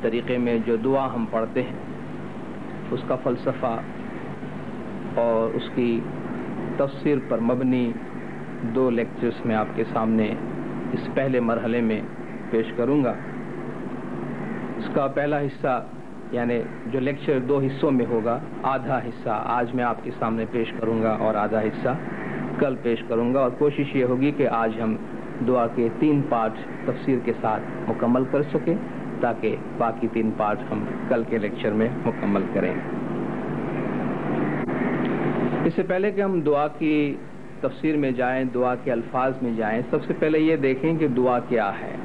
طریقے میں جو دعا ہم پڑھتے ہیں اس کا فلسفہ اور اس کی تفسیر پر مبنی 2 لیکچرز میں آپ کے سامنے اس پہلے مرحلے میں پیش کروں گا۔ اس کا پہلا حصہ یعنی جو لیکچر 2 حصوں میں ہوگا، آدھا حصہ آج میں آپ کے سامنے پیش کروں گا اور آدھا حصہ کل پیش کروں گا، اور کوشش یہ ہوگی کہ آج ہم دعا کے 3 پارٹ تفسیر کے ساتھ مکمل کر سکیں تاکہ باقی 3 پارٹ ہم کل کے لیکچر میں مکمل کریں۔ اس سے پہلے کہ ہم دعا کی تفسیر میں جائیں، دعا کے الفاظ میں جائیں، سب سے پہلے یہ دیکھیں کہ دعا کیا ہے۔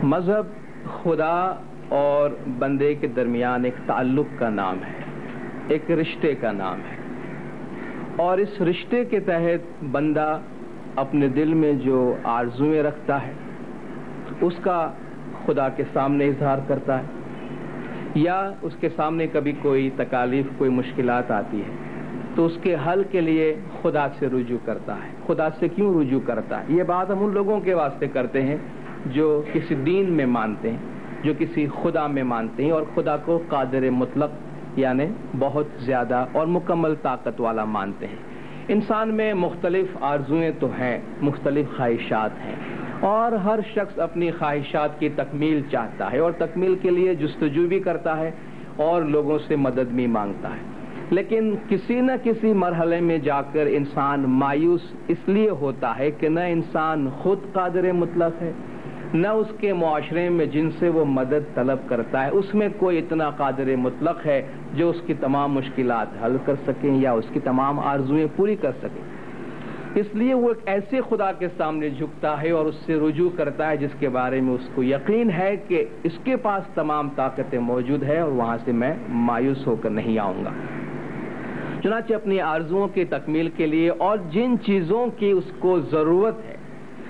مذہب خدا اور بندے کے درمیان ایک تعلق کا نام ہے، ایک رشتے کا نام ہے، اور اس رشتے کے تحت بندہ اپنے دل میں جو آرزویں رکھتا ہے اس کا خدا کے سامنے اظہار کرتا ہے، یا اس کے سامنے کبھی کوئی تکالیف، کوئی مشکلات آتی ہے تو اس کے حل کے لیے خدا سے رجوع کرتا ہے۔ خدا سے کیوں رجوع کرتا ہے؟ یہ بات ہم ان لوگوں کے واسطے کرتے ہیں جو کسی دین میں مانتے ہیں، جو کسی خدا میں مانتے ہیں اور خدا کو قادر مطلق یعنی بہت زیادہ اور مکمل طاقت والا مانتے ہیں۔ انسان میں مختلف آرزویں تو ہیں، مختلف خواہشات ہیں، اور ہر شخص اپنی خواہشات کی تکمیل چاہتا ہے اور تکمیل کے لیے جستجو بھی کرتا ہے اور لوگوں سے مدد بھی مانگتا ہے، لیکن کسی نہ کسی مرحلے میں جا کر انسان مایوس اس لیے ہوتا ہے کہ نہ انسان خود قادر مطلق ہے، نہ اس کے معاشرے میں جن سے وہ مدد طلب کرتا ہے اس میں کوئی اتنا قادر مطلق ہے جو اس کی تمام مشکلات حل کر سکیں یا اس کی تمام آرزویں پوری کر سکیں۔ اس لیے وہ ایک ایسے خدا کے سامنے جھکتا ہے اور اس سے رجوع کرتا ہے جس کے بارے میں اس کو یقین ہے کہ اس کے پاس تمام طاقتیں موجود ہیں اور وہاں سے میں مایوس ہو کر نہیں آؤں گا۔ چنانچہ اپنی آرزوؤں کی تکمیل کے لیے اور جن چیزوں کی اس کو ضرورت ہے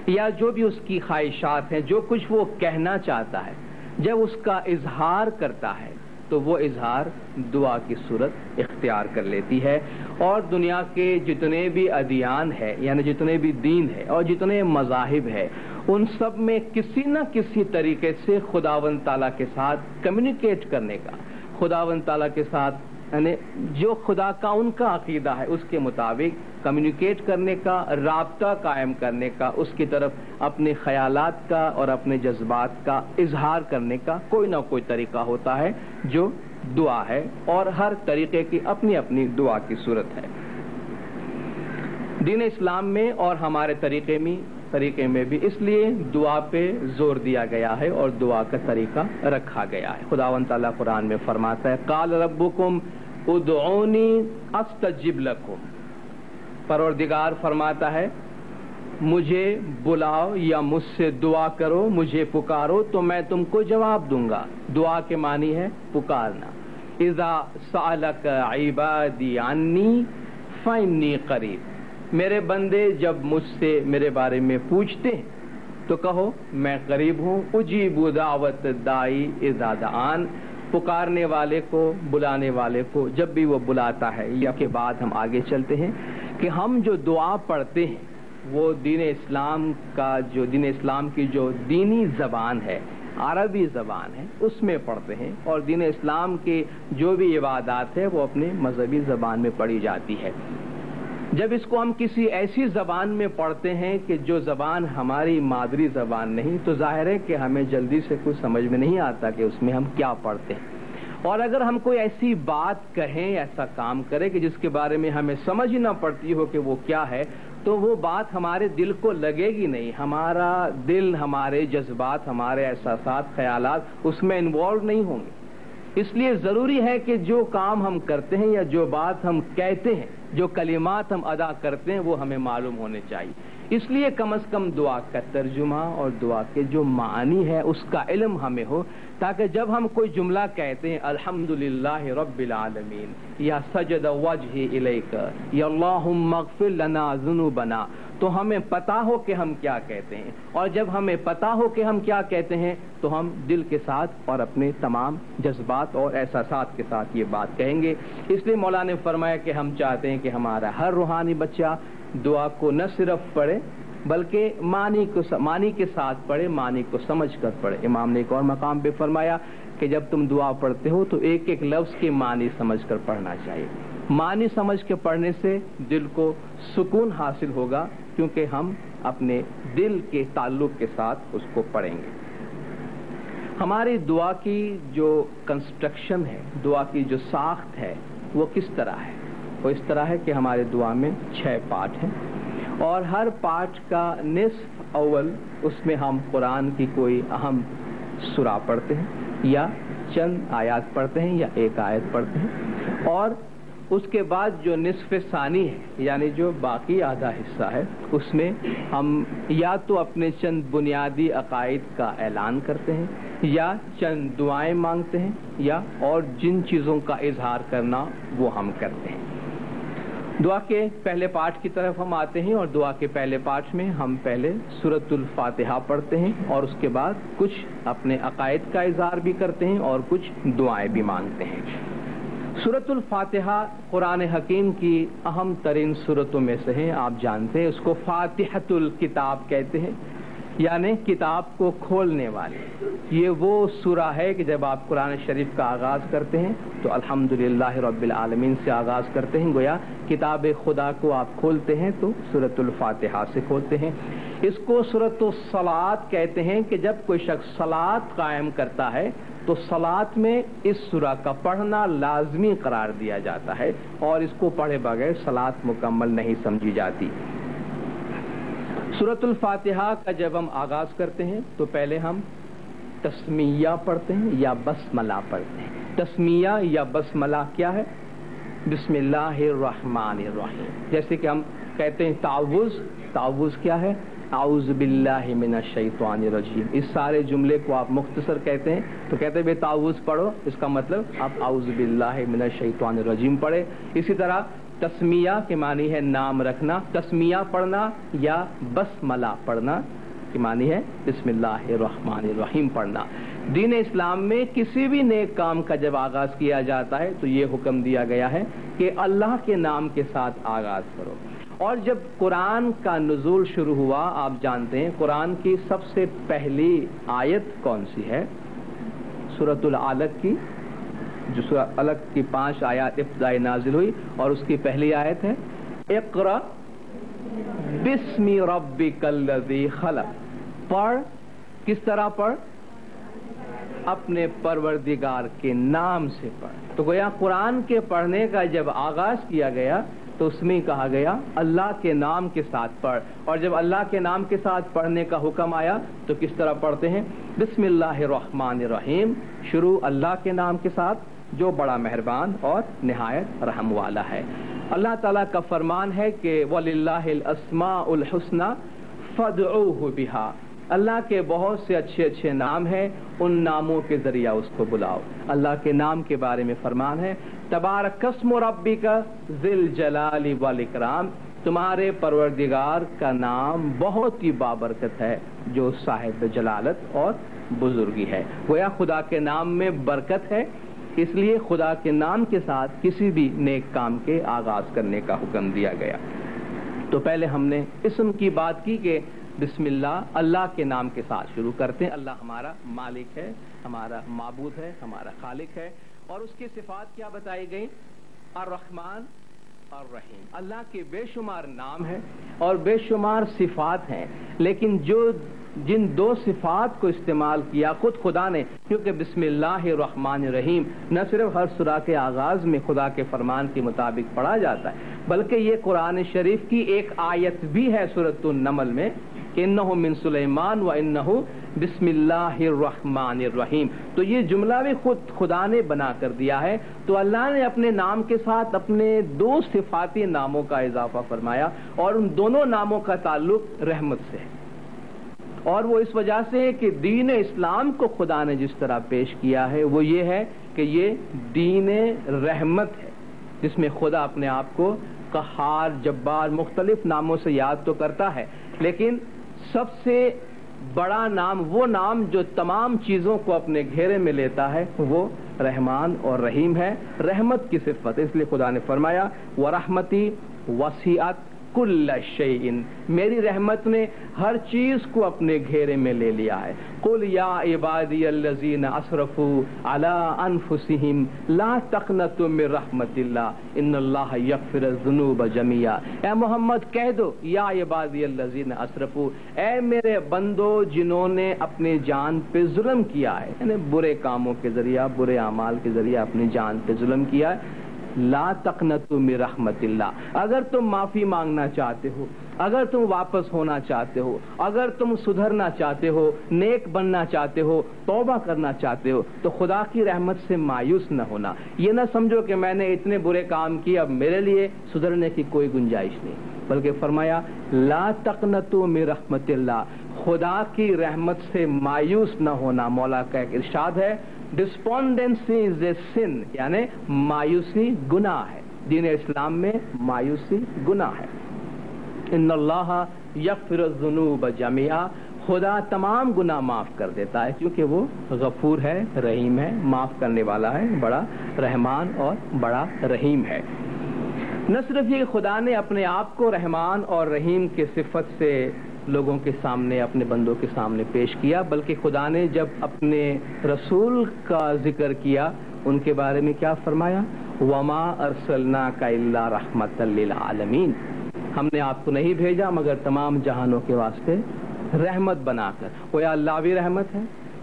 یا جو بھی اس کی خواہشات ہیں، جو کچھ وہ کہنا چاہتا ہے، جب اس کا اظہار کرتا ہے تو وہ اظہار دعا کی صورت اختیار کر لیتی ہے، اور دنیا کے جتنے بھی ادیان ہے یعنی جتنے بھی دین ہے اور جتنے مذاہب ہے ان سب میں کسی نہ کسی طریقے سے خداوند تعالیٰ کے ساتھ کمیونیکیٹ کرنے کا، خداوند تعالیٰ کے ساتھ یعنی جو خدا کا ان کا عقیدہ ہے اس کے مطابق کمیونیکیٹ کرنے کا، رابطہ قائم کرنے کا، اس کی طرف اپنے خیالات کا اور اپنے جذبات کا اظہار کرنے کا کوئی نہ کوئی طریقہ ہوتا ہے جو دعا ہے، اور ہر طریقے کی اپنی اپنی دعا کی صورت ہے۔ دین اسلام میں اور ہمارے طریقے میں بھی اس لیے دعا پہ زور دیا گیا ہے اور دعا کا طریقہ رکھا گیا ہے۔ خداوند تعالیٰ قرآن میں فرماتا ہے قال ربکم ادعونی استجب لکم، پروردگار فرماتا ہے مجھے بلاؤ یا مجھ سے دعا کرو، مجھے پکارو تو میں تم کو جواب دوں گا۔ دعا کے معنی ہے پکارنا۔ اذا سألک عبادی عنی فإنی قریب، میرے بندے جب مجھ سے میرے بارے میں پوچھتے ہیں تو کہو میں قریب ہوں۔ اجیب دعوت الداعی اذا دعان، پکارنے والے کو، بلانے والے کو جب بھی وہ بلاتا ہے۔ یہ کے بعد ہم آگے چلتے ہیں کہ ہم جو دعا پڑھتے ہیں وہ دین اسلام کی جو دینی زبان ہے، عربی زبان ہے، اس میں پڑھتے ہیں، اور دین اسلام کی جو بھی عبادات ہے وہ اپنے مذہبی زبان میں پڑھی جاتی ہے۔ جب اس کو ہم کسی ایسی زبان میں پڑھتے ہیں کہ جو زبان ہماری مادری زبان نہیں، تو ظاہر ہے کہ ہمیں جلدی سے کچھ سمجھ میں نہیں آتا کہ اس میں ہم کیا پڑھتے ہیں، اور اگر ہم کوئی ایسی بات کہیں، ایسا کام کریں کہ جس کے بارے میں ہمیں سمجھ ہی نہ پڑتی ہو کہ وہ کیا ہے، تو وہ بات ہمارے دل کو لگے گی نہیں، ہمارا دل، ہمارے جذبات، ہمارے احساسات، خیالات اس میں انوالو نہیں ہوں گے۔ اس لیے ضروری ہے کہ جو کام ہم کرتے ہیں یا جو بات ہم کہتے ہیں، جو کلمات ہم ادا کرتے ہیں وہ ہمیں معلوم ہونے چاہیے۔ اس لیے کم از کم دعا کا ترجمہ اور دعا کے جو معنی ہے اس کا علم ہمیں ہو، تاکہ جب ہم کوئی جملہ کہتے ہیں الحمدللہ رب العالمین یا سجد وجہی الیک یا اللہم اغفر لنا ذنوبنا، تو ہمیں پتا ہو کہ ہم کیا کہتے ہیں، اور جب ہمیں پتا ہو کہ ہم کیا کہتے ہیں تو ہم دل کے ساتھ اور اپنے تمام جذبات اور احساسات کے ساتھ یہ بات کہیں گے۔ اس لیے مولانا نے فرمایا کہ ہم چاہتے ہیں کہ ہمارا ہر روحانی بچہ دعا کو نہ صرف پڑھے بلکہ معنی کے ساتھ پڑھے، معنی کو سمجھ کر پڑھے۔ امام نے ایک اور مقام پہ فرمایا کہ جب تم دعا پڑھتے ہو تو ایک ایک لفظ کے معنی سمجھ کر پڑھنا چاہیے۔ معنی سمجھ کے پڑھنے سے دل کو سکون حاصل ہوگا، کیونکہ ہم اپنے دل کے تعلق کے ساتھ اس کو پڑھیں گے۔ ہماری دعا کی جو کنسٹرکشن ہے، دعا کی جو ساخت ہے، وہ کس طرح ہے؟ وہ اس طرح ہے کہ ہمارے دعا میں 6 پارٹ ہیں، اور ہر پارٹ کا نصف اول اس میں ہم قرآن کی کوئی اہم سورہ پڑھتے ہیں، یا چند آیات پڑھتے ہیں، یا ایک آیت پڑھتے ہیں، اور اس کے بعد جو نصف ثانی ہے، یعنی جو باقی آدھا حصہ ہے، اس میں ہم یا تو اپنے چند بنیادی عقائد کا اعلان کرتے ہیں، یا چند دعائیں مانگتے ہیں، یا اور جن چیزوں کا اظہار کرنا وہ ہم کرتے ہیں۔ دعا کے پہلے پارٹ کی طرف ہم آتے ہیں، اور دعا کے پہلے پارٹ میں ہم پہلے سورۃ الفاتحہ پڑھتے ہیں، اور اس کے بعد کچھ اپنے عقائد کا اظہار بھی کرتے ہیں اور کچھ دعائیں بھی مانگتے ہیں۔ سورۃ الفاتحہ قرآن حکیم کی اہم ترین سورتوں میں سے ہے۔ آپ جانتے ہیں اس کو فاتحۃ الکتاب کہتے ہیں، یعنی کتاب کو کھولنے والے۔ یہ وہ سورہ ہے کہ جب آپ قرآن شریف کا آغاز کرتے ہیں تو الحمدللہ رب العالمین سے آغاز کرتے ہیں، گویا کتاب خدا کو آپ کھولتے ہیں تو سورۃ الفاتحہ سے کھولتے ہیں۔ اس کو سورۃ الصلاۃ کہتے ہیں کہ جب کوئی شخص صلاۃ قائم کرتا ہے تو صلاۃ میں اس سورہ کا پڑھنا لازمی قرار دیا جاتا ہے، اور اس کو پڑھے بغیر صلاۃ مکمل نہیں سمجھی جاتی۔ سورۃ الفاتحہ کا جب ہم آغاز کرتے ہیں تو پہلے ہم تسمیہ پڑھتے ہیں یا بسملہ پڑھتے ہیں۔ تسمیہ یا بسملہ کیا ہے؟ بسم اللہ الرحمن الرحیم۔ جیسے کہ ہم کہتے ہیں تعوذ کیا ہے؟ اعوذ باللہ من الشیطان الرجیم۔ اس سارے جملے کو آپ مختصر کہتے ہیں تو کہتے ہیں بے تعوذ پڑھو، اس کا مطلب آپ اعوذ باللہ من الشیطان الرجیم پڑھے۔ اسی طرح تسمیہ کے معنی ہے نام رکھنا، تسمیہ پڑھنا یا بسملہ پڑھنا کے معنی ہے بسم اللہ الرحمن الرحیم پڑھنا۔ دین اسلام میں کسی بھی نیک کام کا جب آغاز کیا جاتا ہے تو یہ حکم دیا گیا ہے کہ اللہ کے نام کے ساتھ آغاز کرو۔ اور جب قرآن کا نزول شروع ہوا، آپ جانتے ہیں قرآن کی سب سے پہلی آیت کون سی ہے؟ سورۃ العلق کی، جو سورۃ العلق کی 5 آیات ابتدائی نازل ہوئی، اور اس کی پہلی آیت ہے اقرأ بسم ربک الذی خلق۔ پڑھ، کس طرح پڑھ؟ اپنے پروردگار کے نام سے پڑھ۔ تو گویا قرآن کے پڑھنے کا جب آغاز کیا گیا تو اس میں کہا گیا اللہ کے نام کے ساتھ پڑھ، اور جب اللہ کے نام کے ساتھ پڑھنے کا حکم آیا تو کس طرح پڑھتے ہیں؟ بسم اللہ الرحمن الرحیم، شروع اللہ کے نام کے ساتھ جو بڑا مہربان اور نہایت رحم والا ہے۔ اللہ تعالیٰ کا فرمان ہے کہ وَلِلَّهِ الْأَسْمَاءُ الْحُسْنَى فَادْعُوهُ بِهَا۔ اللہ کے بہت سے اچھے اچھے نام ہیں، ان ناموں کے ذریعہ اس کو بلاؤ۔ اللہ کے نام کے بارے میں فرمان ہے تبارک اسم ربک ذی الجلال والاکرام، تمہارے پروردگار کا نام بہت ہی بابرکت ہے جو صاحب جلالت اور بزرگی ہے۔ گویا خدا کے نام میں برکت ہے، اس لیے خدا کے نام کے ساتھ کسی بھی نیک کام کے آغاز کرنے کا حکم دیا گیا۔ تو پہلے ہم نے اسم کی بات کی کہ بسم اللہ کے نام کے ساتھ شروع کرتے ہیں۔ اللہ ہمارا مالک ہے، ہمارا معبود ہے، ہمارا خالق ہے، اور اس کی صفات کیا بتائی گئی؟ الرحمن الرحیم۔ اللہ کے بے شمار نام ہیں اور بے شمار صفات ہیں، لیکن جن 2 صفات کو استعمال کیا خود خدا نے، کیونکہ بسم اللہ الرحمن الرحیم نہ صرف ہر سورہ کے آغاز میں خدا کے فرمان کے مطابق پڑھا جاتا ہے، بلکہ یہ قرآن شریف کی ایک آیت بھی ہے سورۃ النمل میں کہ انہ من سلیمان و انہ بسم اللہ الرحمن الرحیم۔ تو یہ جملہ بھی خود خدا نے بنا کر دیا ہے۔ تو اللہ نے اپنے نام کے ساتھ اپنے 2 صفاتی ناموں کا اضافہ فرمایا، اور ان دونوں ناموں کا تعلق رحمت سے ہے، اور وہ اس وجہ سے ہے کہ دین اسلام کو خدا نے جس طرح پیش کیا ہے وہ یہ ہے کہ یہ دین رحمت ہے، جس میں خدا اپنے آپ کو قہار، جبار، مختلف ناموں سے یاد تو کرتا ہے، لیکن سب سے بڑا نام، وہ نام جو تمام چیزوں کو اپنے گھیرے میں لیتا ہے، وہ رحمان اور رحیم ہے، رحمت کی صفت۔ اس لیے خدا نے فرمایا وَرَحْمَتِي وَسِعَتْ کل شیء، میری رحمت نے ہر چیز کو اپنے گھیرے میں لے لیا ہے۔ قل یا عبادی الذین اسرفوا علی انفسہم لا تقنطوا من رحمت اللہ ان اللہ یغفر الذنوب جميعا، اے محمد کہہ دو یا عبادی الذین اسرفوا، اے میرے بندو جنہوں نے اپنی جان پہ ظلم کیا ہے، یعنی برے کاموں کے ذریعہ، برے اعمال کے ذریعہ اپنی جان پہ ظلم کیا ہے، لا تقنطوا من رحمت اللہ، اگر تم معافی مانگنا چاہتے ہو، اگر تم واپس ہونا چاہتے ہو، اگر تم سدھرنا چاہتے ہو، نیک بننا چاہتے ہو، توبہ کرنا چاہتے ہو، تو خدا کی رحمت سے مایوس نہ ہونا۔ یہ نہ سمجھو کہ میں نے اتنے برے کام کیے اب میرے لیے سدھرنے کی کوئی گنجائش نہیں، بلکہ فرمایا لا تقنطوا من رحمت اللہ، خدا کی رحمت سے مایوس نہ ہونا۔ مولا کا ایک ارشاد ہے ڈسپونڈنسی از اے سن، یعنی مایوسی گناہ ہے، دین اسلام میں مایوسی گناہ ہے۔ ان اللہ یغفر الذنوب جميعا، خدا تمام گناہ معاف کر دیتا ہے کیونکہ وہ غفور ہے، رحیم ہے، معاف کرنے والا ہے، بڑا رحمان اور بڑا رحیم ہے۔ نہ صرف یہ خدا نے اپنے آپ کو رحمان اور رحیم کے صفت سے لوگوں کے سامنے، اپنے بندوں کے سامنے پیش کیا، بلکہ خدا نے جب اپنے رسول کا ذکر کیا ان کے بارے میں کیا فرمایا؟ وما ارسلناک الا رحمۃ للعالمین، ہم نے آپ کو نہیں بھیجا مگر تمام جہانوں کے واسطے رحمت بنا کر۔ وہ اللہ بھی رحمت ہے،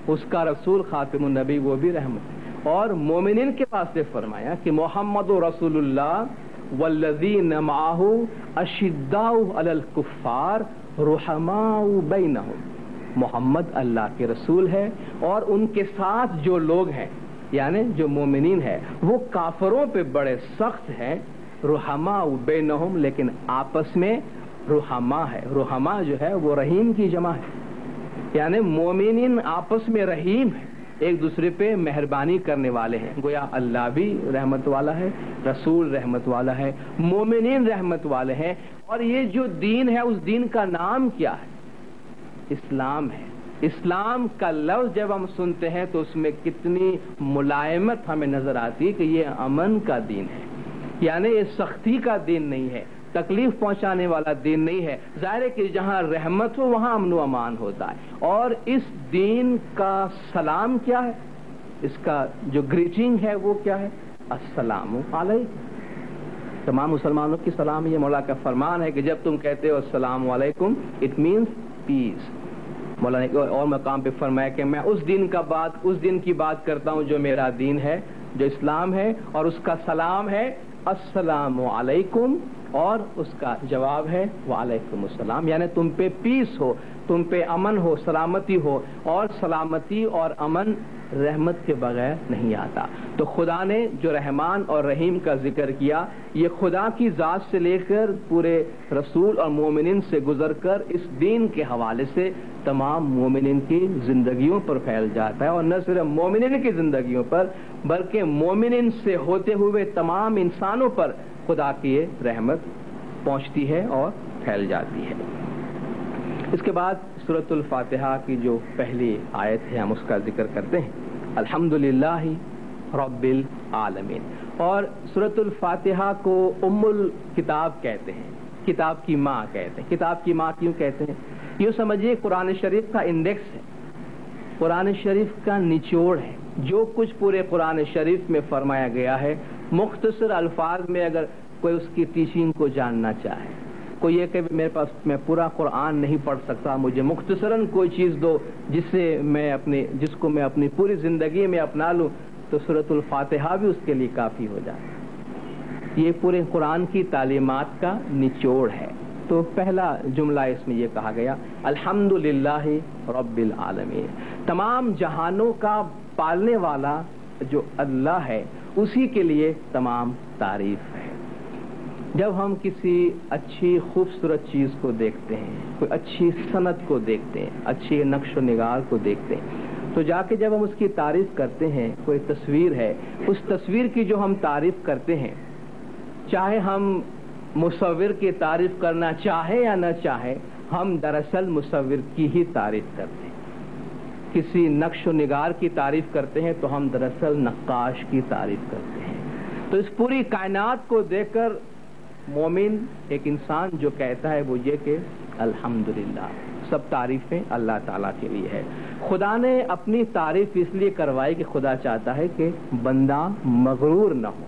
اس کا رسول خاتم النبی وہ بھی رحمت ہے، اور مومنین کے واسطے فرمایا کہ محمد رسول اللہ والذین معہ اشداء علی الکفار رحماء بینہم، محمد اللہ کے رسول ہے اور ان کے ساتھ جو لوگ ہیں یعنی جو مومنین ہیں وہ کافروں پہ بڑے سخت ہیں، رحماء بینہم، لیکن آپس میں رحماء ہے، رحماء جو ہے وہ رحیم کی جمع ہے، یعنی مومنین آپس میں رحیم ہیں، ایک دوسرے پہ مہربانی کرنے والے ہیں۔ گویا اللہ بھی رحمت والا ہے، رسول رحمت والا ہے، مومنین رحمت والے ہیں، اور یہ جو دین ہے اس دین کا نام کیا ہے؟ اسلام ہے۔ اسلام کا لفظ جب ہم سنتے ہیں تو اس میں کتنی ملائمت ہمیں نظر آتی ہے کہ یہ امن کا دین ہے، یعنی یہ سختی کا دین نہیں ہے، تکلیف پہنچانے والا دین نہیں ہے۔ ظاہر ہے کہ جہاں رحمت ہو وہاں امن و امان ہوتا ہے، اور اس دین کا سلام کیا ہے؟ اس کا جو گریٹنگ ہے وہ کیا ہے؟ السلام علیکم، تمام مسلمانوں کی سلام۔ یہ مولا کا فرمان ہے کہ جب تم کہتے ہو السلام علیکم اٹ مینس پیس۔ مولا نے اور مقام پہ فرمایا کہ میں اس دن کی بات کرتا ہوں جو میرا دین ہے، جو اسلام ہے، اور اس کا سلام ہے السلام علیکم، اور اس کا جواب ہے وعلیکم السلام، یعنی تم پہ پیس ہو، تم پہ امن ہو، سلامتی ہو، اور سلامتی اور امن رحمت کے بغیر نہیں آتا۔ تو خدا نے جو رحمان اور رحیم کا ذکر کیا، یہ خدا کی ذات سے لے کر پورے رسول اور مومنین سے گزر کر اس دین کے حوالے سے تمام مومنین کی زندگیوں پر پھیل جاتا ہے، اور نہ صرف مومنین کی زندگیوں پر بلکہ مومنین سے ہوتے ہوئے تمام انسانوں پر خدا کی یہ رحمت پہنچتی ہے اور پھیل جاتی ہے۔ اس کے بعد سورۃ الفاتحہ کی جو پہلی آیت ہے ہم اس کا ذکر کرتے ہیں، الحمدللہ رب العالمین، اور سورۃ الفاتحہ کو ام الکتاب کہتے ہیں، کتاب کی ماں کہتے ہیں۔ کتاب کی ماں کیوں کہتے ہیں؟ یوں سمجھیے قرآن شریف کا انڈیکس ہے، قرآن شریف کا نچوڑ ہے، جو کچھ پورے قرآن شریف میں فرمایا گیا ہے، مختصر الفاظ میں اگر کوئی اس کی ٹیچنگ کو جاننا چاہے، کوئی یہ کہ میرے پاس میں پورا قرآن نہیں پڑھ سکتا، مجھے مختصراً کوئی چیز دو جس کو میں اپنی پوری زندگی میں اپنا لوں، تو سورۃ الفاتحہ بھی اس کے لیے کافی ہو جائے۔ یہ پورے قرآن کی تعلیمات کا نچوڑ ہے۔ تو پہلا جملہ اس میں یہ کہا گیا الحمدللہ رب العالمین، تمام جہانوں کا پالنے والا جو اللہ ہے اسی کے لیے تمام تعریف ہے۔ جب ہم کسی اچھی خوبصورت چیز کو دیکھتے ہیں، کوئی اچھی صنعت کو دیکھتے ہیں، اچھی نقش و نگار کو دیکھتے ہیں، تو جا کے جب ہم اس کی تعریف کرتے ہیں، کوئی تصویر ہے، اس تصویر کی جو ہم تعریف کرتے ہیں، چاہے ہم مصور کی تعریف کرنا چاہے یا نہ چاہے، ہم دراصل مصور کی ہی تعریف کرتے ہیں۔ کسی نقش و نگار کی تعریف کرتے ہیں تو ہم دراصل نقاش کی تعریف کرتے ہیں۔ تو اس پوری کائنات کو دیکھ کر مومن ایک انسان جو کہتا ہے وہ یہ کہ الحمدللہ، سب تعریفیں اللہ تعالیٰ کے لیے ہے۔ خدا نے اپنی تعریف اس لیے کروائی کہ خدا چاہتا ہے کہ بندہ مغرور نہ ہو۔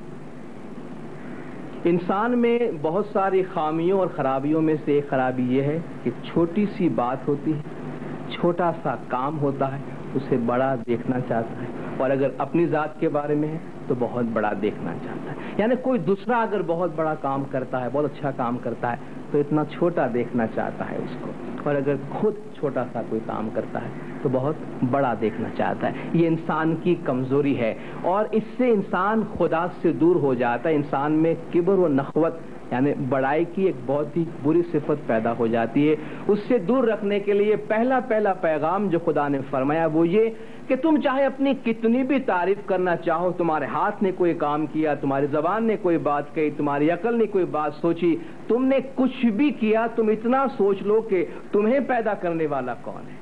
انسان میں بہت ساری خامیوں اور خرابیوں میں سے ایک خرابی یہ ہے کہ چھوٹی سی بات ہوتی ہے، چھوٹا سا کام ہوتا ہے، اسے بڑا دیکھنا چاہتا ہے، اور اگر اپنی ذات کے بارے میں ہے تو بہت بڑا دیکھنا چاہتا ہے۔ یعنی کوئی دوسرا اگر بہت بڑا کام کرتا ہے، بہت اچھا کام کرتا ہے، تو اتنا چھوٹا دیکھنا چاہتا ہے اس کو، اور اگر خود چھوٹا سا کوئی کام کرتا ہے تو بہت بڑا دیکھنا چاہتا ہے۔ یہ انسان کی کمزوری ہے، اور اس سے انسان خدا سے دور ہو جاتا ہے۔ انسان میں کبر و نخوت یعنی بڑائی کی ایک بہت ہی بری صفت پیدا ہو جاتی ہے۔ اس سے دور رکھنے کے لیے پہلا پیغام جو خدا نے فرمایا وہ یہ کہ تم چاہے اپنی کتنی بھی تعریف کرنا چاہو، تمہارے ہاتھ نے کوئی کام کیا، تمہاری زبان نے کوئی بات کہی، تمہاری عقل نے کوئی بات سوچی، تم نے کچھ بھی کیا، تم اتنا سوچ لو کہ تمہیں پیدا کرنے والا کون ہے۔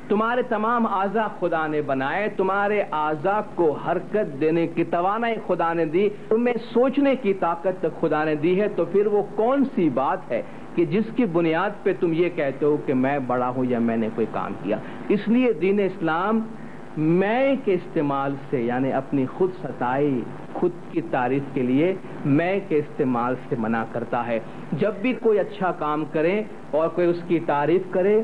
تمہارے تمام اعضاء خدا نے بنائے، تمہارے اعضاء کو حرکت دینے کی توانائی خدا نے دی، تمہیں سوچنے کی طاقت خدا نے دی ہے، تو پھر وہ کون سی بات ہے کہ جس کی بنیاد پہ تم یہ کہتے ہو کہ میں بڑا ہوں یا میں نے کوئی کام کیا۔ اس لیے دین اسلام میں کے استعمال سے یعنی اپنی خود ستائی، خود کی تعریف کے لیے میں کے استعمال سے منع کرتا ہے۔ جب بھی کوئی اچھا کام کرے اور کوئی اس کی تعریف کرے،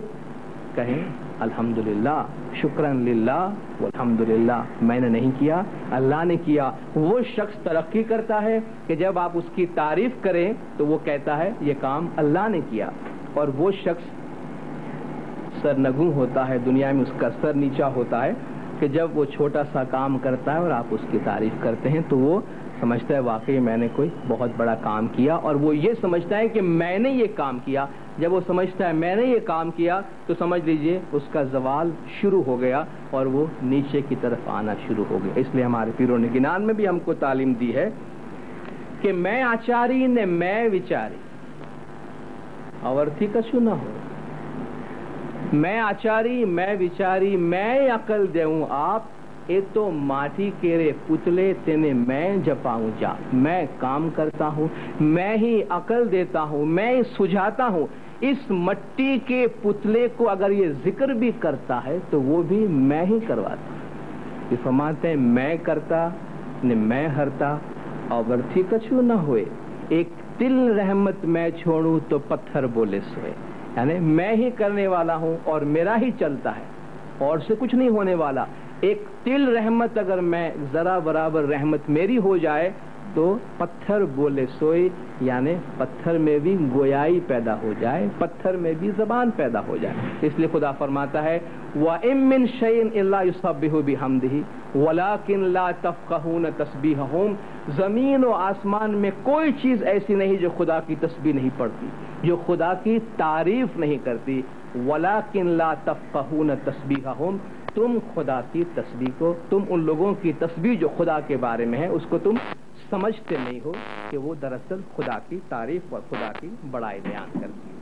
کہیں الحمدللہ، شکرن للہ والحمدللہ، میں نے نہیں کیا، اللہ نے کیا۔ وہ شخص ترقی کرتا ہے کہ جب آپ اس کی تعریف کریں تو وہ کہتا ہے یہ کام اللہ نے کیا، اور وہ شخص سرنگوں ہوتا ہے، دنیا میں اس کا سر نیچا ہوتا ہے کہ جب وہ چھوٹا سا کام کرتا ہے اور آپ اس کی تعریف کرتے ہیں تو وہ سمجھتا ہے واقعی میں نے کوئی بہت بڑا کام کیا، اور وہ یہ سمجھتا ہے کہ میں نے یہ کام کیا۔ جب وہ سمجھتا ہے میں نے یہ کام کیا تو سمجھ لیجئے اس کا زوال شروع ہو گیا اور وہ نیچے کی طرف آنا شروع ہو گیا۔ اس لیے ہمارے پیروں نے گنان میں بھی ہم کو تعلیم دی ہے کہ میں آچاری نے میں وچاری اورتھی کچھ نہ ہو، میں آچاری میں وچاری میں عقل دیوں آپ، اے تو ماٹی کیرے پتلے تینے میں جپاؤں جا۔ میں کام کرتا ہوں، میں ہی عقل دیتا ہوں، میں ہی سجھاتا ہوں۔ اس مٹی کے پتلے کو اگر یہ ذکر بھی کرتا ہے تو وہ بھی میں ہی کرواتا ہوں۔ یہ فرماتے ہیں میں کرتا نے میں ہرتا اور تھی کچھو نہ ہوئے، ایک تل رحمت میں چھوڑوں تو پتھر بولے سوئے۔ یعنی میں ہی کرنے والا ہوں اور میرا ہی چلتا ہے اور سے کچھ نہیں ہونے والا۔ ایک تل رحمت اگر میں ذرا برابر رحمت میری ہو جائے تو پتھر بولے سوئے، یعنی پتھر میں بھی گویائی پیدا ہو جائے، پتھر میں بھی زبان پیدا ہو جائے۔ اس لیے خدا فرماتا ہے وَإِن مِّن شَيْءٍ إِلَّا يُسَبِّحُ بِحَمْدِهِ وَلَٰكِن لَّا تَفْقَهُونَ تَسْبِيحَهُمْ۔ زمین و آسمان میں کوئی چیز ایسی نہیں جو خدا کی تسبیح نہیں پڑھتی، جو خدا کی تعریف نہیں کرتی۔ وَلَٰكِن لَّا تَفْقَهُونَ تَسْبِيحَهُمْ، تم خدا کی تسبیح کو، تم ان لوگوں کی تسبیح جو خدا کے بارے میں ہے اس کو تم سمجھتے نہیں ہو کہ وہ دراصل خدا کی تعریف اور خدا کی بڑائی بیان کرتی ہے۔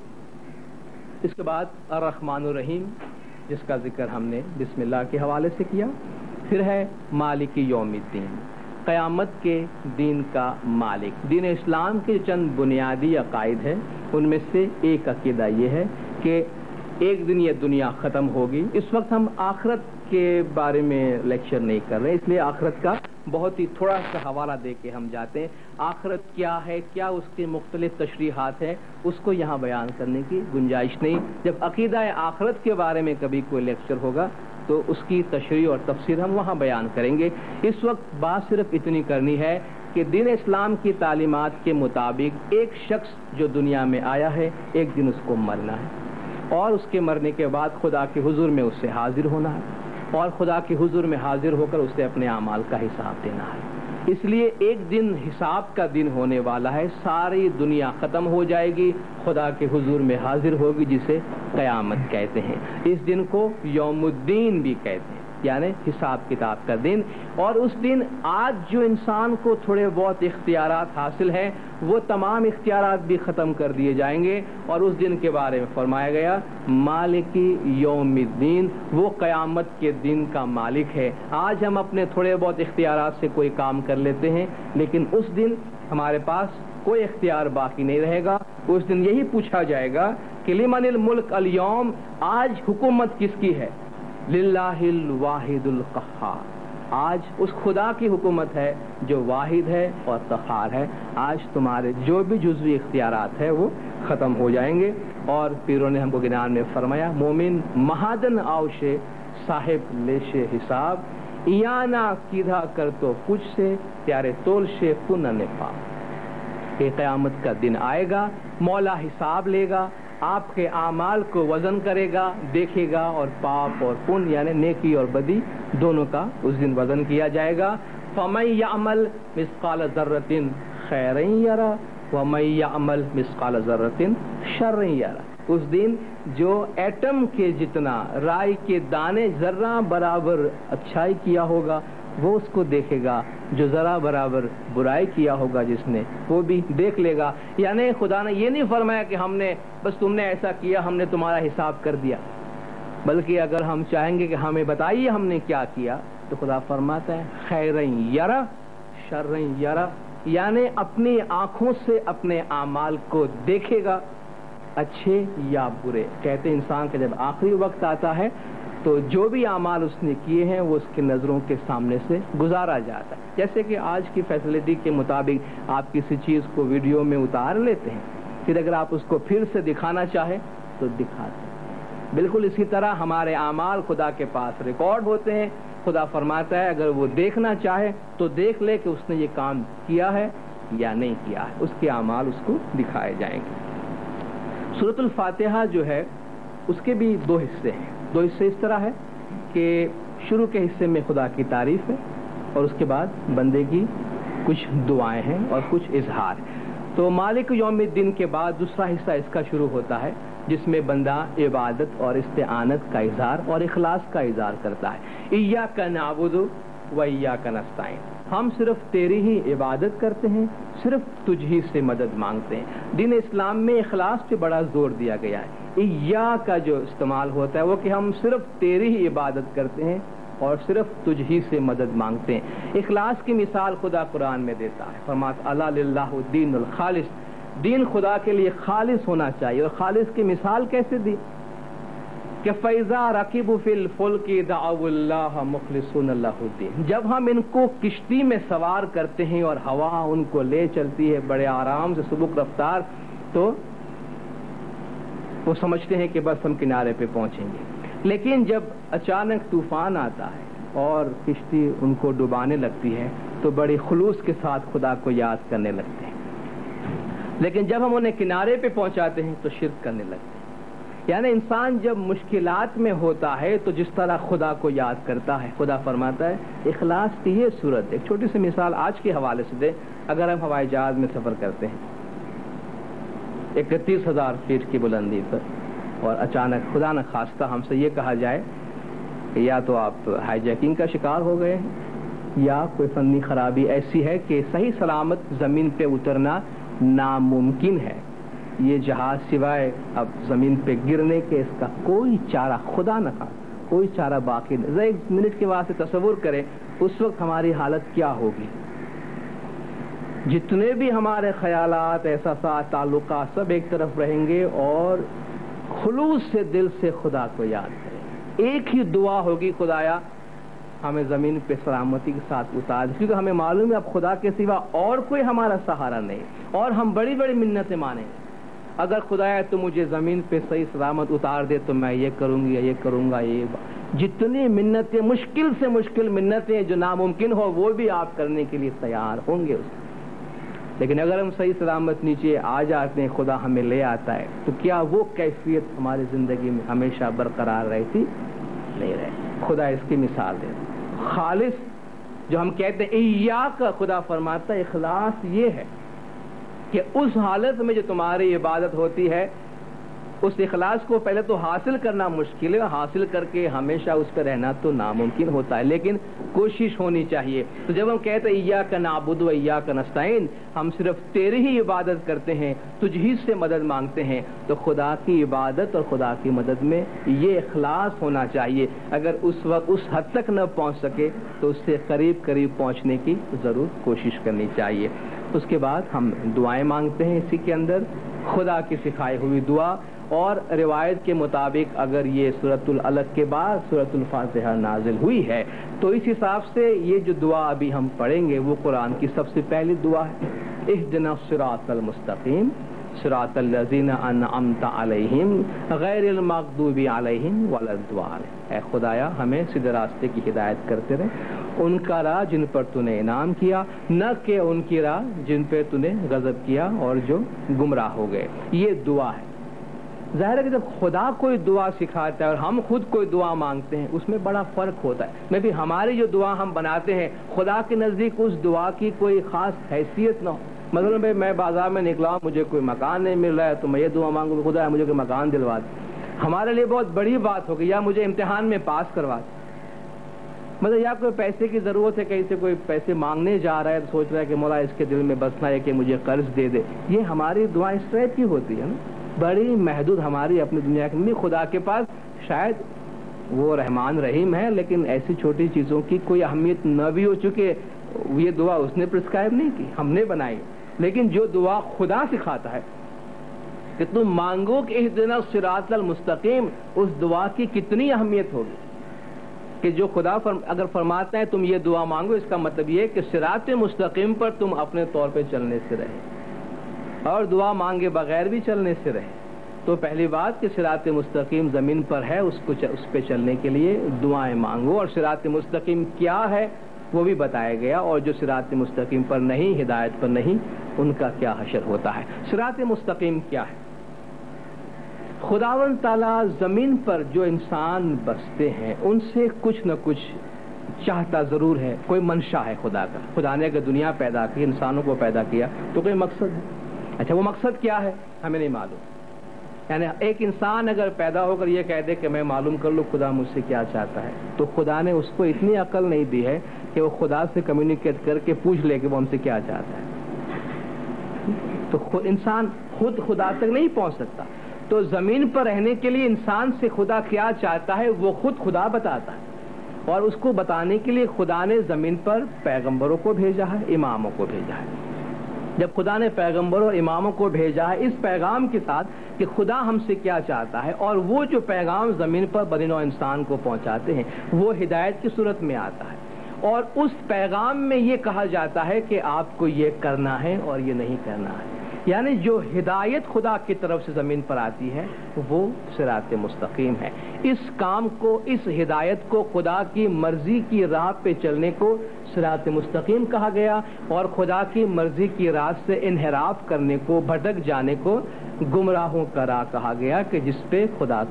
اس کے بعد الرحمن الرحیم، جس کا ذکر ہم نے بسم اللہ کے حوالے سے کیا۔ پھر ہے مالک یوم الدین، قیامت کے دین کا مالک۔ دین اسلام کے چند بنیادی عقائد ہیں، ان میں سے ایک عقیدہ یہ ہے کہ ایک دن یہ دنیا ختم ہوگی۔ اس وقت ہم آخرت کے بارے میں لیکچر نہیں کر رہے، اس لیے آخرت کا بہت ہی تھوڑا سا حوالہ دے کے ہم جاتے ہیں۔ آخرت کیا ہے، کیا اس کے مختلف تشریحات ہیں، اس کو یہاں بیان کرنے کی گنجائش نہیں۔ جب عقیدہ آخرت کے بارے میں کبھی کوئی لیکچر ہوگا تو اس کی تشریح اور تفسیر ہم وہاں بیان کریں گے۔ اس وقت بات صرف اتنی کرنی ہے کہ دین اسلام کی تعلیمات کے مطابق ایک شخص جو دنیا میں آیا ہے ایک دن اس کو مرنا ہے، اور اس کے مرنے کے بعد خدا کے حضور میں اس سے حاضر ہونا ہے، اور خدا کے حضور میں حاضر ہو کر اسے اپنے اعمال کا حساب دینا ہے۔ اس لیے ایک دن حساب کا دن ہونے والا ہے، ساری دنیا ختم ہو جائے گی، خدا کے حضور میں حاضر ہوگی، جسے قیامت کہتے ہیں۔ اس دن کو یوم الدین بھی کہتے ہیں۔ یعنی حساب کتاب کا دن. اور اس دن آج جو انسان کو تھوڑے بہت اختیارات حاصل ہیں وہ تمام اختیارات بھی ختم کر دیے جائیں گے. اور اس دن کے بارے میں فرمایا گیا مالک یوم الدین، وہ قیامت کے دن کا مالک ہے. آج ہم اپنے تھوڑے بہت اختیارات سے کوئی کام کر لیتے ہیں، لیکن اس دن ہمارے پاس کوئی اختیار باقی نہیں رہے گا. اس دن یہی پوچھا جائے گا کہ لمن الملک اليوم، آج حکومت کس کی ہے؟ للہ الواحد القہار، آج اس خدا کی حکومت ہے جو واحد ہے اور قہار ہے. آج تمہارے جو بھی جزوی اختیارات ہیں وہ ختم ہو جائیں گے. اور پیروں نے ہم کو گنان میں فرمایا مومن مہادن آوشے صاحب لیشے حساب، ایانا کیدھا کر تو کچھ سے پیارے تول شے پن نفا. کہ قیامت کا دن آئے گا، مولا حساب لے گا، آپ کے اعمال کو وزن کرے گا، دیکھے گا، اور پاپ اور پن یعنی نیکی اور بدی دونوں کا اس دن وزن کیا جائے گا. فَمَن يَعْمَلْ مِثْقَالَ ذَرَّةٍ خَيْرًا يَرَهُ وَمَن يَعْمَلْ مِثْقَالَ ذَرَّةٍ شَرًّا يَرَهُ. اس دن جو ایٹم کے جتنا رائی کے دانے ذرہ برابر اچھائی کیا ہوگا وہ اس کو دیکھے گا، جو ذرا برابر برائی کیا ہوگا جس نے وہ بھی دیکھ لے گا. یعنی خدا نے یہ نہیں فرمایا کہ ہم نے بس تم نے ایسا کیا ہم نے تمہارا حساب کر دیا، بلکہ اگر ہم چاہیں گے کہ ہمیں بتائیے ہم نے کیا کیا تو خدا فرماتا ہے خیرن یرا شرن یرا، یعنی اپنی آنکھوں سے اپنے اعمال کو دیکھے گا، اچھے یا برے. کہتے انسان کا جب آخری وقت آتا ہے تو جو بھی اعمال اس نے کیے ہیں وہ اس کی نظروں کے سامنے سے گزارا جاتا ہے. جیسے کہ آج کی فیسلٹی کے مطابق آپ کسی چیز کو ویڈیو میں اتار لیتے ہیں، پھر اگر آپ اس کو پھر سے دکھانا چاہیں تو دکھاتے ہیں. بالکل اسی طرح ہمارے اعمال خدا کے پاس ریکارڈ ہوتے ہیں. خدا فرماتا ہے اگر وہ دیکھنا چاہے تو دیکھ لے کہ اس نے یہ کام کیا ہے یا نہیں کیا ہے، اس کے اعمال اس کو دکھائے جائیں گے. سورۃ الفاتحہ جو ہے اس کے بھی دو حصے ہیں. دو حصے اس طرح ہے کہ شروع کے حصے میں خدا کی تعریف ہے اور اس کے بعد بندے کی کچھ دعائیں ہیں اور کچھ اظہار. تو مالک یوم الدین کے بعد دوسرا حصہ اس کا شروع ہوتا ہے جس میں بندہ عبادت اور استعانت کا اظہار اور اخلاص کا اظہار کرتا ہے. ایاک نعبد و ایاک نستعین، ہم صرف تیری ہی عبادت کرتے ہیں، صرف تجھ ہی سے مدد مانگتے ہیں. دین اسلام میں اخلاص پہ بڑا زور دیا گیا ہے. ایا کا جو استعمال ہوتا ہے وہ کہ ہم صرف تیری ہی عبادت کرتے ہیں اور صرف تجھ ہی سے مدد مانگتے ہیں. اخلاص کی مثال خدا قرآن میں دیتا ہے، فرماتا الا للہ الدین الخالص، دین خدا کے لیے خالص ہونا چاہیے. اور خالص کی مثال کیسے دی کہ فَإِذَا رَكِبُوا فِي الْفُلْكِ دَعَوُا اللَّهَ مُخْلِصِينَ لَهُ الدِّينَ، جب ہم ان کو کشتی میں سوار کرتے ہیں اور ہوا ان کو لے چلتی ہے بڑے آرام سے سبک رفتار، تو وہ سمجھتے ہیں کہ بس ہم کنارے پہ پہنچیں گے. لیکن جب اچانک طوفان آتا ہے اور کشتی ان کو ڈبانے لگتی ہے تو بڑی خلوص کے ساتھ خدا کو یاد کرنے لگتے ہیں. لیکن جب ہم انہیں کنارے پہ پہنچاتے ہیں تو شرک کرنے لگتے ہیں. یعنی انسان جب مشکلات میں ہوتا ہے تو جس طرح خدا کو یاد کرتا ہے، خدا فرماتا ہے اخلاص کی یہ صورت. ایک چھوٹی سی مثال آج کے حوالے سے دیں. اگر ہم ہوائی جہاز میں سفر کرتے ہیں 31,000 فیٹ کی بلندی پر اور اچانک خدا نہ خواستہ ہم سے یہ کہا جائے کہ یا تو آپ ہائی جیکنگ کا شکار ہو گئے ہیں یا کوئی فنی خرابی ایسی ہے کہ صحیح سلامت زمین پہ اترنا ناممکن ہے، یہ جہاز سوائے اب زمین پہ گرنے کے اس کا کوئی چارہ خدا نہ خواستہ کوئی چارہ باقی نہیں. ایک منٹ کے واسطے تصور کریں اس وقت ہماری حالت کیا ہوگی. جتنے بھی ہمارے خیالات احساسات تعلقات سب ایک طرف رہیں گے اور خلوص سے دل سے خدا کو یاد کریں. ایک ہی دعا ہوگی خدایا ہمیں زمین پہ سلامتی کے ساتھ اتار، کیونکہ ہمیں معلوم ہے اب خدا کے سوا اور کوئی ہمارا سہارا نہیں. اور ہم بڑی بڑی منتیں مانیں گے، اگر خدایا تو مجھے زمین پہ صحیح سلامت اتار دے تو میں یہ کروں گی یہ کروں گا. یہ جتنی منتیں مشکل سے مشکل منتیں جو ناممکن ہو وہ بھی آپ کرنے کے لیے تیار ہوں گے اس. لیکن اگر ہم صحیح سلامت نیچے آ جاتے ہیں خدا ہمیں لے آتا ہے تو کیا وہ کیفیت ہماری زندگی میں ہمیشہ برقرار رہتی؟ نہیں رہتی. خدا اس کی مثال دے. خالص جو ہم کہتے ہیں ایاک، خدا فرماتا ہے اخلاص یہ ہے کہ اس حالت میں جو تمہاری عبادت ہوتی ہے اس اخلاص کو پہلے تو حاصل کرنا مشکل ہے، حاصل کر کے ہمیشہ اس پہ رہنا تو ناممکن ہوتا ہے، لیکن کوشش ہونی چاہیے۔ تو جب ہم کہتے ہیں ایاک نعبد و ایاک نستعین، ہم صرف تیری ہی عبادت کرتے ہیں، تجھ ہی سے مدد مانگتے ہیں، تو خدا کی عبادت اور خدا کی مدد میں یہ اخلاص ہونا چاہیے۔ اگر اس وقت اس حد تک نہ پہنچ سکے تو اس سے قریب پہنچنے کی ضرور کوشش کرنی چاہیے۔ اس کے بعد ہم دعائیں مانگتے ہیں اسی کے اندر، خدا کی سکھائی ہوئی دعا، اور روایت کے مطابق اگر یہ سورۃ العلق کے بعد سورۃ الفاتحہ نازل ہوئی ہے تو اس حساب سے یہ جو دعا ابھی ہم پڑھیں گے وہ قرآن کی سب سے پہلی دعا ہے۔ اہدنا الصراط المستقیم صراط الذین انعمت علیہم غیر المغضوب علیہم ولا الضالین۔ اے خدایا ہمیں سیدھے راستے کی ہدایت کرتے رہے، ان کا راہ جن پر تو نے انعام کیا، نہ کہ ان کی راہ جن پہ تو نے غضب کیا اور جو گمراہ ہو گئے۔ یہ دعا ہے۔ ظاہر ہے کہ جب خدا کوئی دعا سکھاتا ہے اور ہم خود کوئی دعا مانگتے ہیں اس میں بڑا فرق ہوتا ہے۔ میں بھی ہماری جو دعا ہم بناتے ہیں خدا کے نزدیک اس دعا کی کوئی خاص حیثیت نہ ہو۔ مثلا میں بازار میں نکلا ہوں، مجھے کوئی مکان نہیں مل رہا ہے تو میں یہ دعا مانگوں خدا ہے مجھے کوئی مکان دلوا دے، ہمارے لیے بہت بڑی بات ہوگی، یا مجھے امتحان میں پاس کروا دے۔ مطلب یا کوئی پیسے کی ضرورت ہے، کہیں سے کوئی پیسے مانگنے جا رہا ہے تو سوچ رہا ہے کہ مولا اس کے دل میں بسنا ہے کہ مجھے قرض دے دے۔ یہ ہماری دعائیں اس طرح کی ہوتی ہے نا، بڑی محدود ہماری اپنی دنیا کی۔ خدا کے پاس شاید وہ رحمان رحیم ہے لیکن ایسی چھوٹی چیزوں کی کوئی اہمیت نہ بھی ہو، چکے یہ دعا اس نے پرسکرائب نہیں کی، ہم نے بنائی۔ لیکن جو دعا خدا سکھاتا ہے کہ تم مانگو کہ اہدنا الصراط المستقیم، اس دعا کی کتنی اہمیت ہوگی کہ جو خدا اگر فرماتا ہے تم یہ دعا مانگو، اس کا مطلب یہ ہے کہ صراط مستقیم پر تم اپنے طور پہ چلنے سے رہے اور دعا مانگے بغیر بھی چلنے سے رہے۔ تو پہلی بات کہ صراط مستقیم زمین پر ہے، اس پہ چلنے کے لیے دعائیں مانگو، اور صراط مستقیم کیا ہے وہ بھی بتایا گیا، اور جو صراط مستقیم پر نہیں، ہدایت پر نہیں، ان کا کیا حشر ہوتا ہے۔ صراط مستقیم کیا ہے؟ خداوند تعالیٰ زمین پر جو انسان بستے ہیں ان سے کچھ نہ کچھ چاہتا ضرور ہے، کوئی منشا ہے خدا کا۔ خدا نے اگر دنیا پیدا کی، انسانوں کو پیدا کیا تو کوئی مقصد ہے۔ اچھا وہ مقصد کیا ہے ہمیں نہیں معلوم۔ یعنی ایک انسان اگر پیدا ہو کر یہ کہہ دے کہ میں معلوم کر لوں خدا مجھ سے کیا چاہتا ہے، تو خدا نے اس کو اتنی عقل نہیں دی ہے کہ وہ خدا سے کمیونیکیٹ کر کے پوچھ لے کہ وہ ہم سے کیا چاہتا ہے۔ تو انسان خود خدا تک نہیں پہنچ سکتا۔ تو زمین پر رہنے کے لیے انسان سے خدا کیا چاہتا ہے وہ خود خدا بتاتا ہے، اور اس کو بتانے کے لیے خدا نے زمین پر پیغمبروں کو بھیجا ہے، اماموں کو بھیجا ہے۔ جب خدا نے پیغمبروں اور اماموں کو بھیجا ہے اس پیغام کے ساتھ کہ خدا ہم سے کیا چاہتا ہے، اور وہ جو پیغام زمین پر بنی نوع انسان کو پہنچاتے ہیں وہ ہدایت کی صورت میں آتا ہے، اور اس پیغام میں یہ کہا جاتا ہے کہ آپ کو یہ کرنا ہے اور یہ نہیں کرنا ہے۔ یعنی جو ہدایت خدا کی طرف سے زمین پر آتی ہے وہ صراط مستقیم ہے۔ اس کام کو، اس ہدایت کو، خدا کی مرضی کی راہ پہ چلنے کو صراط مستقیم کہا گیا، اور خدا کی مرضی کی راہ سے انحراف کرنے کو، بھٹک جانے کو گمراہوں کا راہ کہا گیا، کہ جس پہ خدا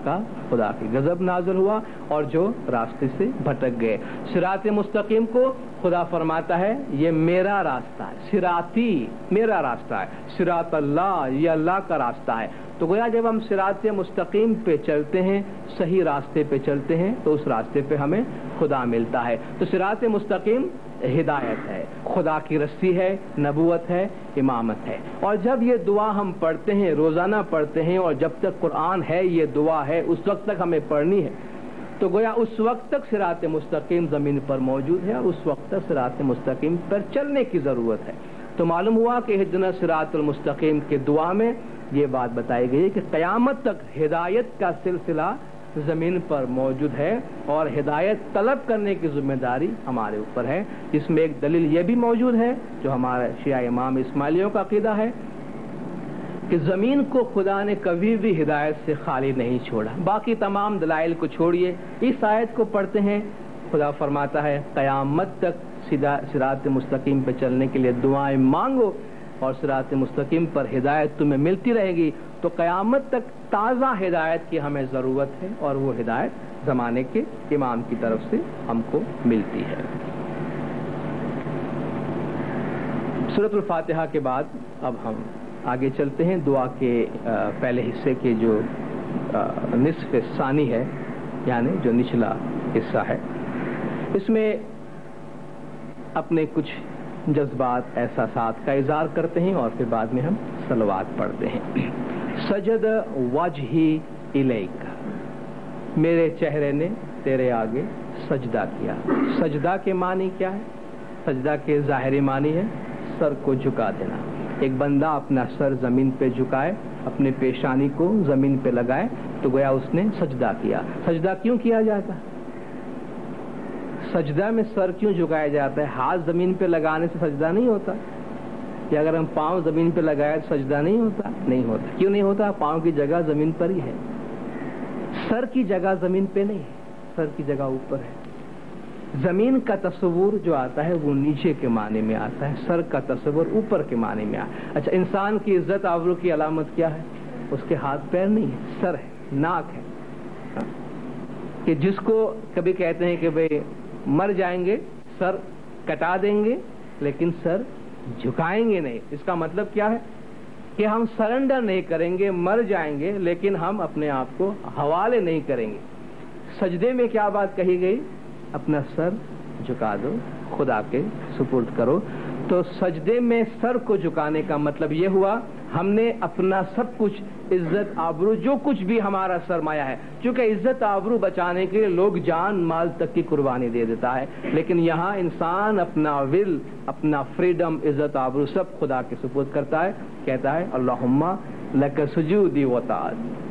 کی غضب نازل ہوا اور جو راستے سے بھٹک گئے۔ صراط مستقیم کو خدا فرماتا ہے یہ میرا راستہ ہے، صراطی میرا راستہ ہے، صراط اللہ یہ اللہ کا راستہ ہے۔ تو گویا جب ہم صراط مستقیم پہ چلتے ہیں، صحیح راستے پہ چلتے ہیں، تو اس راستے پہ ہمیں خدا ملتا ہے۔ تو صراط مستقیم ہدایت ہے، خدا کی رسی ہے، نبوت ہے، امامت ہے۔ اور جب یہ دعا ہم پڑھتے ہیں، روزانہ پڑھتے ہیں، اور جب تک قرآن ہے یہ دعا ہے اس وقت تک ہمیں پڑھنی ہے، تو گویا اس وقت تک صراط مستقیم زمین پر موجود ہے، اور اس وقت تک صراط مستقیم پر چلنے کی ضرورت ہے۔ تو معلوم ہوا کہ اہدنا صراط المستقیم کے دعا میں یہ بات بتائی گئی کہ قیامت تک ہدایت کا سلسلہ زمین پر موجود ہے، اور ہدایت طلب کرنے کی ذمہ داری ہمارے اوپر ہے۔ اس میں ایک دلیل یہ بھی موجود ہے جو ہمارے شیعہ امام اسماعیلیوں کا عقیدہ ہے کہ زمین کو خدا نے کبھی بھی ہدایت سے خالی نہیں چھوڑا۔ باقی تمام دلائل کو چھوڑیے، اس آیت کو پڑھتے ہیں، خدا فرماتا ہے قیامت تک صراط مستقیم پہ چلنے کے لیے دعائیں مانگو، اور صراط مستقیم پر ہدایت تمہیں ملتی رہے گی۔ تو قیامت تک تازہ ہدایت کی ہمیں ضرورت ہے، اور وہ ہدایت زمانے کے امام کی طرف سے ہم کو ملتی ہے۔ سورۃ الفاتحہ کے بعد اب ہم آگے چلتے ہیں، دعا کے پہلے حصے کے جو نصف ثانی ہے، یعنی جو نچلا حصہ ہے، اس میں اپنے کچھ جذبات احساسات کا اظہار کرتے ہیں اور پھر بعد میں ہم صلوات پڑھتے ہیں۔ سجد وجہی الیک، میرے چہرے نے تیرے آگے سجدہ کیا۔ سجدہ کے معنی کیا ہے؟ سجدہ کے ظاہری معنی ہے سر کو جھکا دینا۔ ایک بندہ اپنا سر زمین پہ جھکائے، اپنے پیشانی کو زمین پہ لگائے تو گویا اس نے سجدہ کیا۔ سجدہ کیوں کیا جاتا ہے؟ سجدہ میں سر کیوں جھکایا جاتا ہے؟ ہاتھ زمین پہ لگانے سے سجدہ نہیں ہوتا، یا اگر ہم پاؤں زمین پہ لگائے تو سجدہ نہیں ہوتا؟ نہیں ہوتا۔ کیوں نہیں ہوتا؟ پاؤں کی جگہ زمین پر ہی ہے، سر کی جگہ زمین پہ نہیں ہے، سر کی جگہ اوپر ہے۔ زمین کا تصور جو آتا ہے وہ نیچے کے معنی میں آتا ہے، سر کا تصور اوپر کے معنی میں آتا ہے۔ اچھا، انسان کی عزت آبرو کی علامت کیا ہے؟ اس کے ہاتھ پیر نہیں ہے، سر ہے، ناک ہے۔ کہ جس کو کبھی کہتے ہیں کہ بھئی مر جائیں گے، سر کٹا دیں گے لیکن سر جھکائیں گے نہیں، اس کا مطلب کیا ہے؟ کہ ہم سرنڈر نہیں کریں گے، مر جائیں گے لیکن ہم اپنے آپ کو حوالے نہیں کریں گے۔ سجدے میں کیا بات کہی گئی؟ اپنا سر جھکا دو، خدا کے سپرد کرو۔ تو سجدے میں سر کو جھکانے کا مطلب یہ ہوا ہم نے اپنا سب کچھ، عزت آبرو جو کچھ بھی ہمارا سرمایہ ہے، چونکہ عزت آبرو بچانے کے لیے لوگ جان مال تک کی قربانی دے دیتا ہے، لیکن یہاں انسان اپنا ول، اپنا فریڈم، عزت آبرو سب خدا کے سپرد کرتا ہے، کہتا ہے اللہم لک سجودی و طاعتی۔